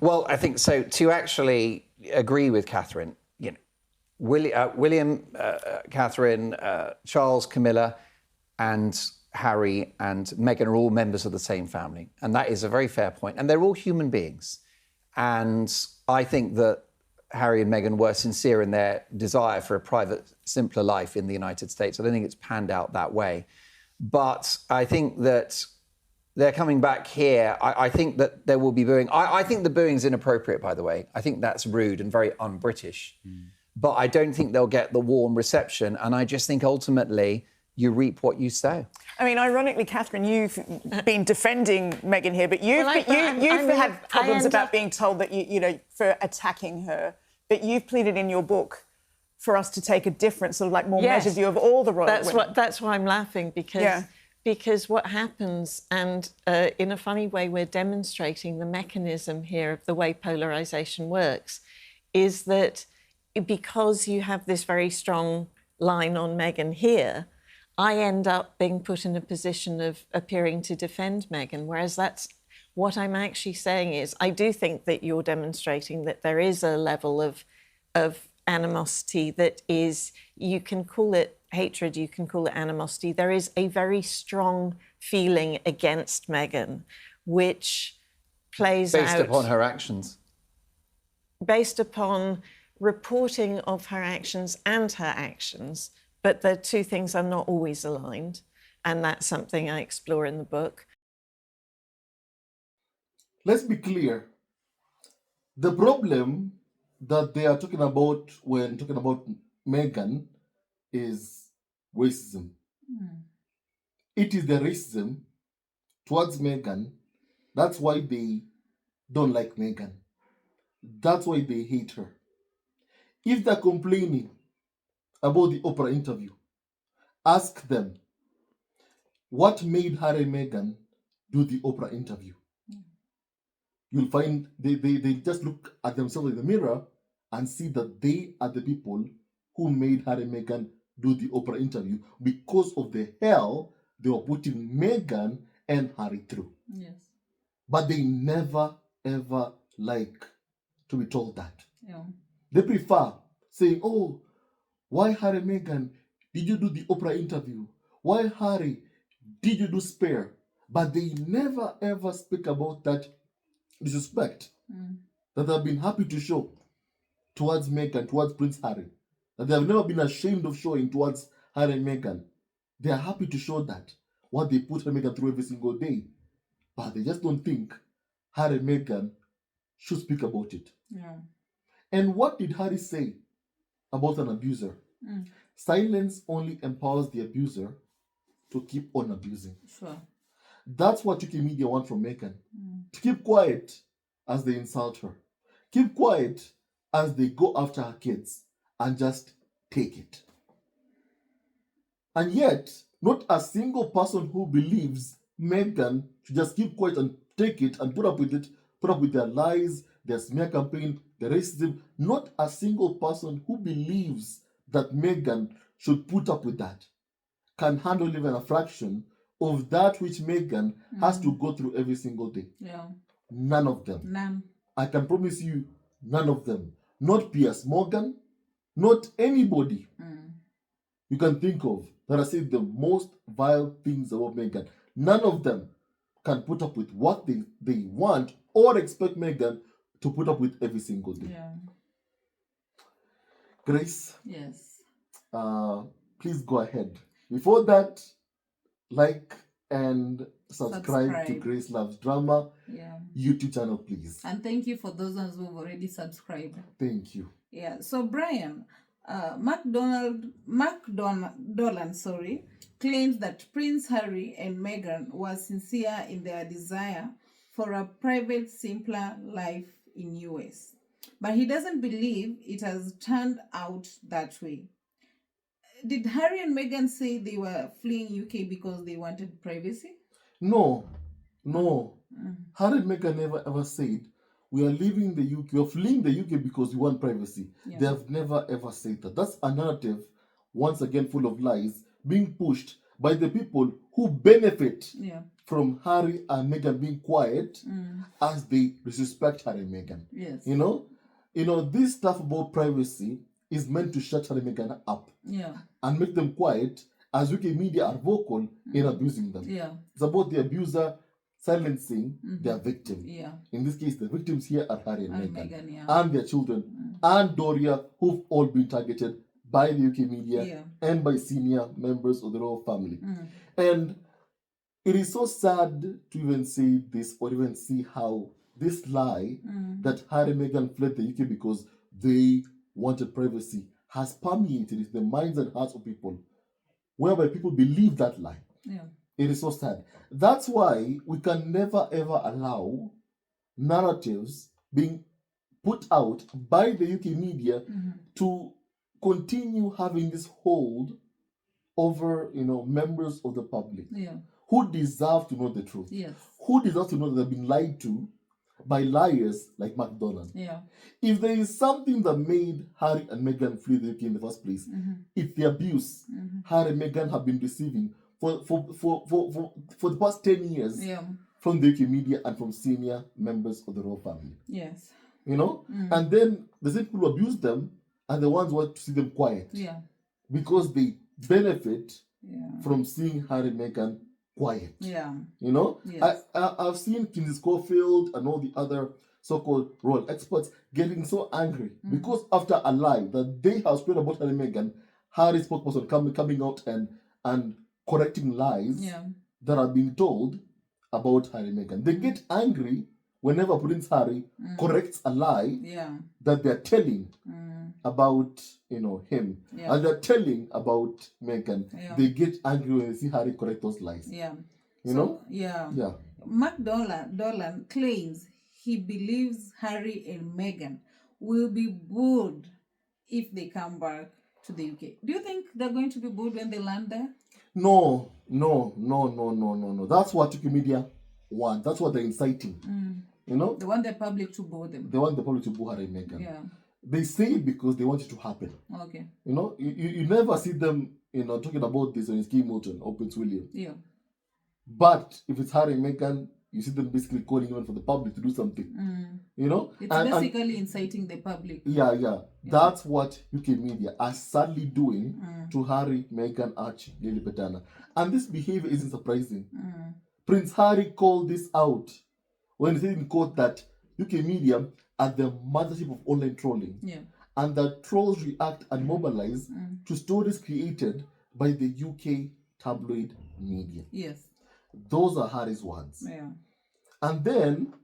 Well, I think so. To actually agree with Catherine, William, Catherine, Charles, Camilla, and Harry and Meghan are all members of the same family. And that is a very fair point. And they're all human beings. And I think that Harry and Meghan were sincere in their desire for a private, simpler life in the United States. I don't think it's panned out that way. But I think that they're coming back here. I think that there will be booing. I think the booing's inappropriate, by the way. I think that's rude and very un-British. But I don't think they'll get the warm reception. And I just think ultimately you reap what you sow. I mean, ironically, Catherine, you've been defending Meghan here, but you've had problems about being told that, for attacking her. But you've pleaded in your book for us to take a different, sort of like more measured view of all the royal women. That's why I'm laughing, because what happens, and in a funny way we're demonstrating the mechanism here of the way polarisation works, is that because you have this very strong line on Meghan here, I end up being put in a position of appearing to defend Meghan, whereas that's what I'm actually saying is I do think that you're demonstrating that there is a level of animosity that is, you can call it hatred, you can call it animosity. There is a very strong feeling against Meghan, which plays out... Based upon her actions. Based upon reporting of her actions and her actions, but the two things are not always aligned, and that's something I explore in the book. Let's be clear. The problem that they are talking about when talking about Meghan is racism. It is the racism towards Meghan. That's why they don't like Meghan. That's why they hate her. If they're complaining about the Oprah interview, ask them what made Harry and Meghan do the Oprah interview. You'll find they just look at themselves in the mirror and see that they are the people who made Harry and Meghan do the Oprah interview because of the hell they were putting Meghan and Harry through. Yes. But they never, ever like to be told that. Yeah. They prefer saying, oh, why Harry and Meghan did you do the Oprah interview? Why Harry did you do Spare? But they never, ever speak about that disrespect that they've been happy to show towards Meghan, towards Prince Harry. That they have never been ashamed of showing towards Harry and Meghan. They are happy to show that, what they put Harry and Meghan through every single day. But they just don't think Harry and Meghan should speak about it. Yeah. And what did Harry say about an abuser? Silence only empowers the abuser to keep on abusing. Sure. That's what UK media want from Meghan. To keep quiet as they insult her. Keep quiet as they go after her kids and just take it. And yet, not a single person who believes Meghan should just keep quiet and take it and put up with it, put up with their lies, their smear campaign, their racism. Not a single person who believes that Meghan should put up with that can handle even a fraction of that which Meghan has to go through every single day. Yeah. None of them. None. I can promise you, none of them. Not Piers Morgan, not anybody you can think of that has said the most vile things about Meghan. None of them can put up with what they want or expect Meghan to put up with every single day. Yeah. Grace? Yes. Please go ahead. Before that, like and subscribe to Grace Loves Drama YouTube channel, please. And thank you for those ones who have already subscribed. Thank you. Yeah. So Brian, Dolan, claims that Prince Harry and Meghan were sincere in their desire for a private, simpler life in US. But he doesn't believe it has turned out that way. Did Harry and Meghan say they were fleeing UK because they wanted privacy? No. Harry and Meghan never ever said, we are leaving the UK, we are fleeing the UK because we want privacy. They have never ever said that. That's a narrative, once again, full of lies, being pushed by the people who benefit from Harry and Meghan being quiet as they disrespect Harry and Meghan. Yes. You know, this stuff about privacy is meant to shut Harry and Meghan up and make them quiet as UK media are vocal in abusing them. Yeah. It's about the abuser silencing their victim. Yeah. In this case, the victims here are Harry and Meghan Meghan, and their children and Doria, who've all been targeted by the UK media and by senior members of the royal family. And it is so sad to even say this or even see how this lie that Harry and Meghan fled the UK because they wanted privacy has permeated into the minds and hearts of people, whereby people believe that lie. Yeah. It is so sad. That's why we can never ever allow narratives being put out by the UK media to continue having this hold over, members of the public who deserve to know the truth. Yes. Who deserve to know that they've been lied to by liars like McDonald. Yeah. If there is something that made Harry and Meghan flee the UK in the first place, it's the abuse Harry and Meghan have been receiving for the past 10 years from the UK media and from senior members of the royal family. Yes. And then the same people who abuse them are the ones who want to see them quiet. Yeah. Because they benefit from seeing Harry and Meghan quiet. Yeah. Yes. I've seen Kinsey Schofield and all the other so-called royal experts getting so angry because after a lie that they have spread about Harry and Meghan, Harry's spokesperson coming out and correcting lies that are being told about Harry and Meghan. They get angry whenever Prince Harry corrects a lie that they're telling about him and they're telling about Meghan. They get angry when they see Harry correct those lies. Mark Dolan claims he believes Harry and Meghan will be booed if they come back to the UK. Do you think they're going to be booed when they land there? No. That's what UK media want. That's what they're inciting. They want the public to boo them. They want the public to boo Harry and Meghan. Yeah. They say it because they want it to happen. Okay. You never see them, talking about this when it's Kim Moulton or Prince William. Yeah. But if it's Harry and Meghan, you see them basically calling even for the public to do something. It's basically inciting the public. Yeah. That's what UK media are sadly doing to Harry, Meghan, Archie, Lily Petana. And this behavior isn't surprising. Prince Harry called this out when he said in court that UK media are the mothership of online trolling. Yeah. And that trolls react and mobilize to stories created by the UK tabloid media. Yes. Those are Harry's words. Yeah. And then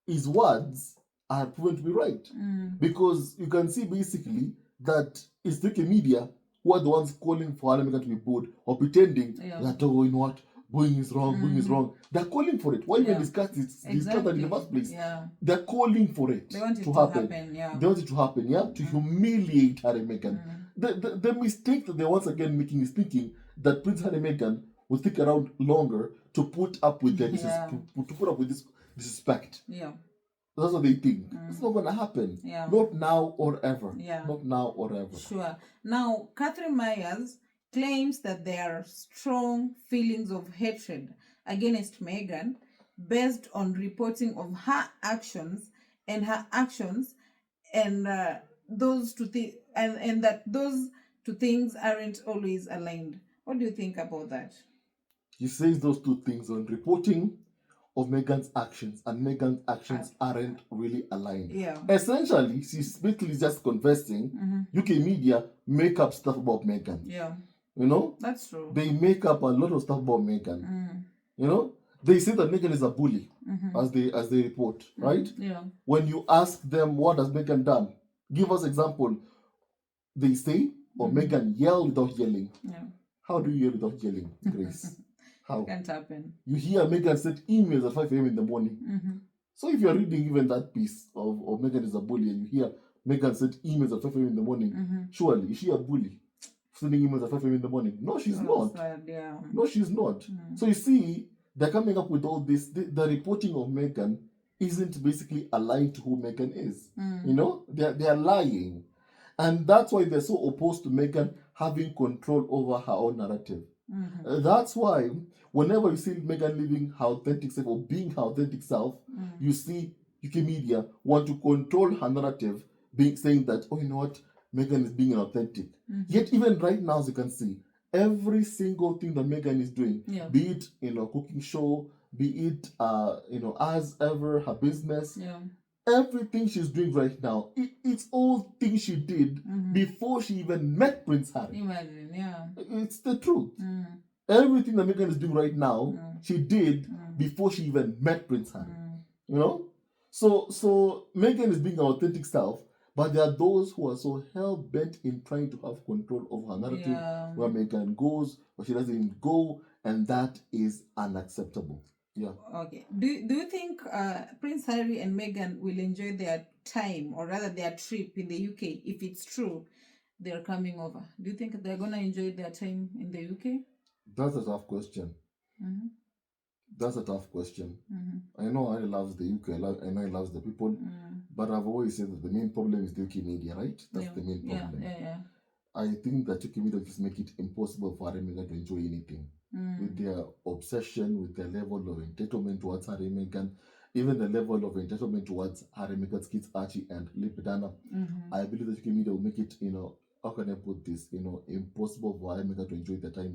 his words are proven to be right. Because you can see basically that it's the UK media who are the ones calling for Harry and Meghan to be booed or pretending that, booing is wrong. They're calling for it. Why even discuss it in the first place? Yeah. They're calling for it They want it to happen. They want it to happen, to humiliate Harry and Meghan. The mistake that they're once again making is thinking that Prince Harry and Meghan will stick around longer to put up with their to put up with this disrespect. Yeah. That's what they think. It's not going to happen. Yeah. Not now or ever. Yeah. Not now or ever. Sure. Now, Catherine Myers claims that there are strong feelings of hatred against Meghan based on reporting of her actions and those two things, and that those two things aren't always aligned. What do you think about that? He says those two things on reporting of Meghan's actions, and Meghan's actions aren't really aligned. Yeah. Essentially, she's basically just confessing UK media make up stuff about Meghan. Yeah. That's true. They make up a lot of stuff about Meghan. They say that Meghan is a bully, as they report, right? Yeah. When you ask them what has Meghan done, give us example. They say, Meghan yelled without yelling. Yeah. How do you yell without yelling, Grace? How? Can't happen. You hear Meghan send emails at 5 a.m. in the morning. So if you're reading even that piece of Meghan is a bully and you hear Meghan send emails at 5 a.m. in the morning, surely is she a bully? Sending emails at 5 a.m. in the morning? No, she's not. Yeah. No, she's not. So you see, they're coming up with all this. The reporting of Meghan isn't basically aligned to who Meghan is. They're lying. And that's why they're so opposed to Meghan having control over her own narrative. That's why whenever you see Meghan living her authentic self or being her authentic self, you see UK media want to control her narrative, saying that, oh, you know what, Meghan is being authentic. Yet even right now, as you can see, every single thing that Meghan is doing, be it cooking show, be it as ever her business, everything she's doing right now, it's all things she did before she even met Prince Harry. Imagine, yeah. It's the truth. Everything that Meghan is doing right now, she did before she even met Prince Harry. You know? So Meghan is being her authentic self, but there are those who are so hell-bent in trying to have control over her narrative, where Meghan goes, where she doesn't go, and that is unacceptable. Yeah. Okay. Do you think Prince Harry and Meghan will enjoy their time, or rather their trip in the UK, if it's true they're coming over? Do you think they're going to enjoy their time in the UK? That's a tough question. That's a tough question. I know Harry loves the UK, I know he loves the people, but I've always said that the main problem is the UK media, right? That's the main problem. Yeah. I think that UK media just make it impossible for Harry and Meghan to enjoy anything. With their obsession, with their level of entitlement towards Harry and Meghan, even the level of entitlement towards Harry and Meghan's kids, Archie and Lipidana. I believe that UK media will make it, how can I put this, impossible for Harry and Meghan to enjoy their time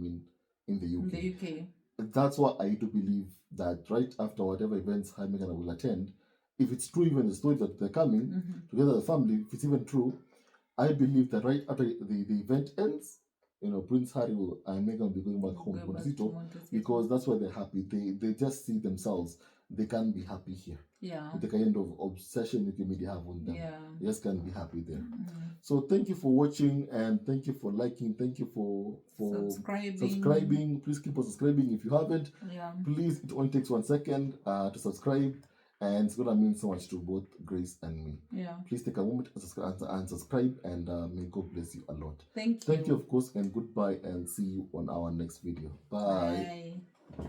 in the UK. In the UK. That's why I do believe that right after whatever events Harry and Meghan will attend, if it's true, even the story that they're coming together as a family, if it's even true, I believe that right after the event ends, Prince Harry and Meghan will be going back home to Montecito, because that's where they're happy. They just see themselves. They can't be happy here. Yeah. With the kind of obsession UK media have on them. Yeah. They just can't be happy there. So thank you for watching, and thank you for liking. Thank you for subscribing. Please keep on subscribing if you haven't. Yeah. Please, it only takes 1 second to subscribe, and it's gonna mean so much to both Grace and me. Yeah. Please take a moment and subscribe, and may God bless you a lot. Thank you. Thank you, of course, and goodbye, and see you on our next video. Bye. Bye.